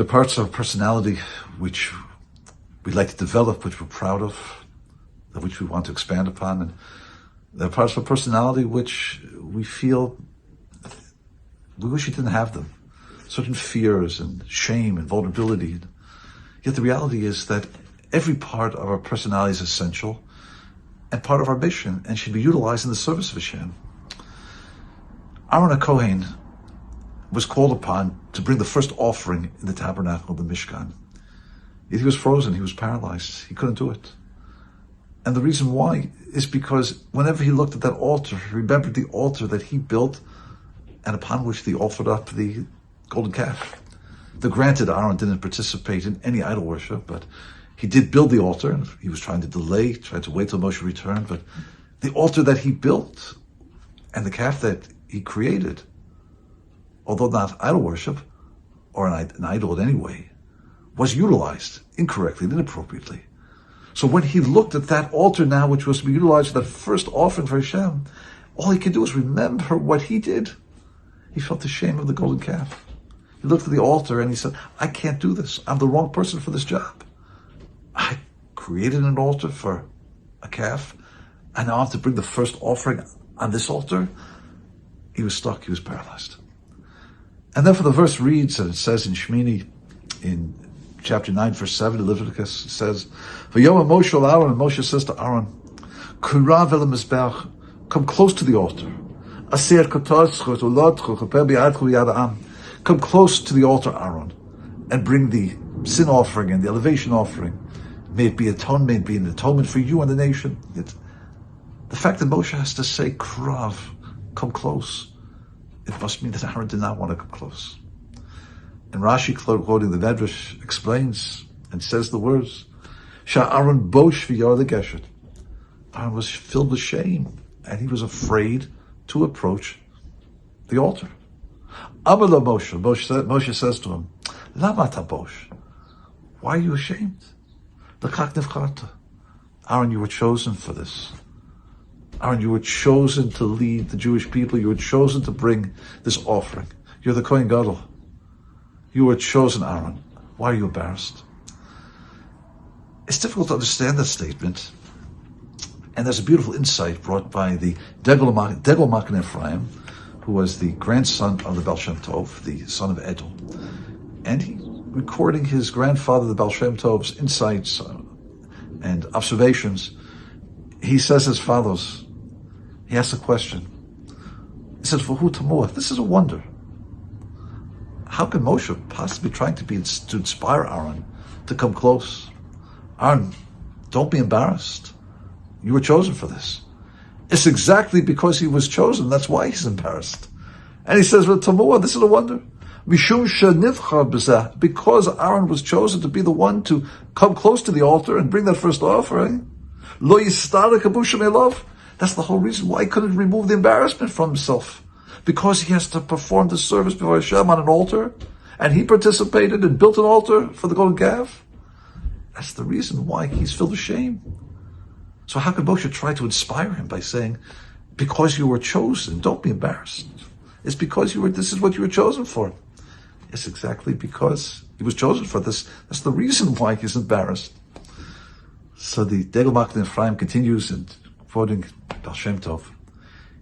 There are parts of our personality which we like to develop, which we're proud of, which we want to expand upon. And there are parts of our personality which we feel we wish we didn't have them. Certain fears and shame and vulnerability. Yet the reality is that every part of our personality is essential and part of our mission and should be utilized in the service of Hashem. Aaron HaKohen was called upon to bring the first offering in the tabernacle, the Mishkan. Yet he was frozen, he was paralyzed, he couldn't do it. And the reason why is because whenever he looked at that altar, he remembered the altar that he built and upon which they offered up the golden calf. Granted, Aaron didn't participate in any idol worship, but he did build the altar. He was trying to delay, tried to wait till Moshe returned, but the altar that he built and the calf that he created, although not idol worship, or an idol in any way, was utilized incorrectly and inappropriately. So when he looked at that altar now, which was to be utilized for that first offering for Hashem, all he could do was remember what he did. He felt the shame of the golden calf. He looked at the altar and he said, I can't do this. I'm the wrong person for this job. I created an altar for a calf, and now I have to bring the first offering on this altar. He was stuck, he was paralyzed. And then for the verse reads, and it says in Shmini, in chapter 9, verse 7 of Leviticus, it says, V'yom Moshe Aaron, and Moshe says to Aaron, Kurav el mizbeach, come close to the altar. Aser kotoschu ulotchu chaper bi'adchu yad ha'am. Come close to the altar, Aaron, and bring the sin offering and the elevation offering. May it be atonement, may it be an atonement for you and the nation. The fact that Moshe has to say, Krav, come close, it must mean that Aaron did not want to come close. And Rashi, quoting the Medrash, explains and says the words, Aaron bosh v'yor the geshet. Aaron was filled with shame, and he was afraid to approach the altar. Amala Moshe says to him, Lama tabosh? Why are you ashamed? L'chak nivcharta. Aaron, you were chosen for this. Aaron, you were chosen to lead the Jewish people. You were chosen to bring this offering. You're the Kohen Gadol. You were chosen, Aaron. Why are you embarrassed? It's difficult to understand that statement. And there's a beautiful insight brought by the Degel Makan Ephraim, who was the grandson of the Baal Shem Tov, the son of Edel. And he, recording his grandfather, the Baal Shem Tov's insights and observations, he says as follows. He asks a question. He says, V'hu tamuah, this is a wonder. How can Moshe possibly trying to inspire Aaron to come close? Aaron, don't be embarrassed. You were chosen for this. It's exactly because he was chosen. That's why he's embarrassed. And he says, Tamuah, this is a wonder. Because Aaron was chosen to be the one to come close to the altar and bring that first offering. That's the whole reason why he couldn't remove the embarrassment from himself. Because he has to perform the service before Hashem on an altar. And he participated and built an altar for the golden calf. That's the reason why he's filled with shame. So how could Moshe try to inspire him by saying, because you were chosen, don't be embarrassed. It's because this is what you were chosen for. It's exactly because he was chosen for this. That's the reason why he's embarrassed. So the Degel Makan Ephraim continues and quoting Baal Shem Tov.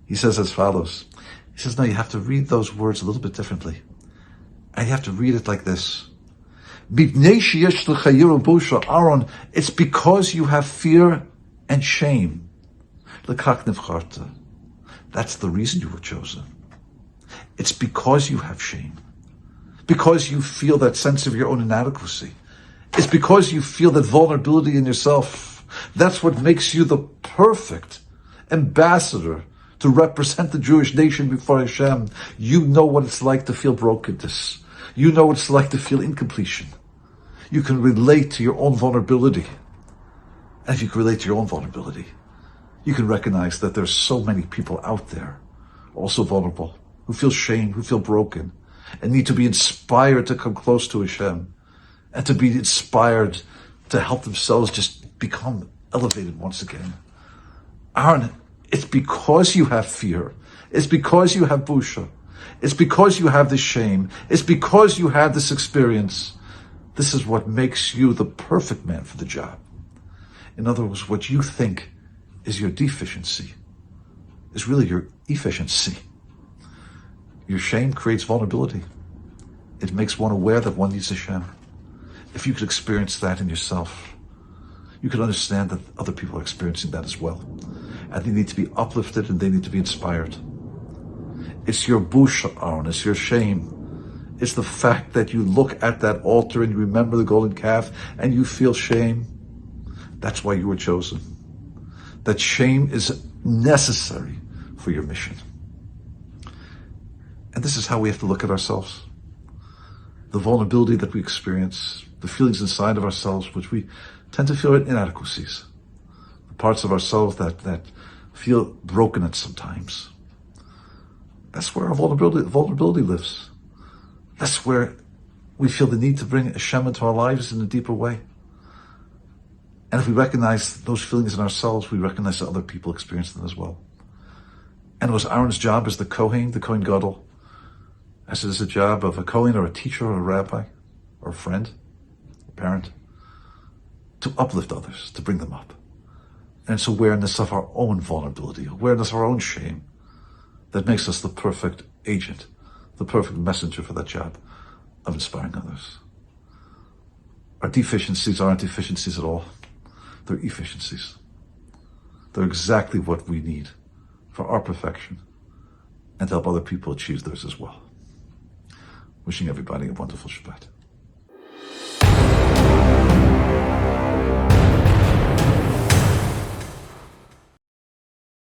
He says as follows. He says, no, you have to read those words a little bit differently. And you have to read it like this. Aaron, it's because you have fear and shame. That's the reason you were chosen. It's because you have shame. Because you feel that sense of your own inadequacy. It's because you feel that vulnerability in yourself. That's what makes you the perfect ambassador to represent the Jewish nation before Hashem. You know what it's like to feel brokenness. You know what it's like to feel incompletion. You can relate to your own vulnerability. And if you can relate to your own vulnerability, you can recognize that there's so many people out there, also vulnerable, who feel shame, who feel broken, and need to be inspired to come close to Hashem, and to be inspired to help themselves just become elevated once again. Aaron, it's because you have fear. It's because you have busha. It's because you have this shame. It's because you have this experience This is what makes you the perfect man for the job. In other words, what you think is your deficiency is really your efficiency. Your shame creates vulnerability. It makes one aware that one needs a shame. If you could experience that in yourself, you could understand that other people are experiencing that as well. And they need to be uplifted and they need to be inspired. It's your bush, Aaron, it's your shame. It's the fact that you look at that altar and you remember the golden calf and you feel shame. That's why you were chosen. That shame is necessary for your mission. And this is how we have to look at ourselves. The vulnerability that we experience, the feelings inside of ourselves, which we tend to feel inadequacies. The parts of ourselves that feel broken at some times. That's where our vulnerability lives. That's where we feel the need to bring Hashem into our lives in a deeper way. And if we recognize those feelings in ourselves, we recognize that other people experience them as well. And it was Aaron's job as the Kohen Gadol, as it is a job of a Kohen or a teacher or a rabbi or a friend, a parent, to uplift others, to bring them up. And it's awareness of our own vulnerability, awareness of our own shame, that makes us the perfect agent, the perfect messenger for that job of inspiring others. Our deficiencies aren't deficiencies at all. They're efficiencies. They're exactly what we need for our perfection and to help other people achieve theirs as well. Wishing everybody a wonderful Shabbat.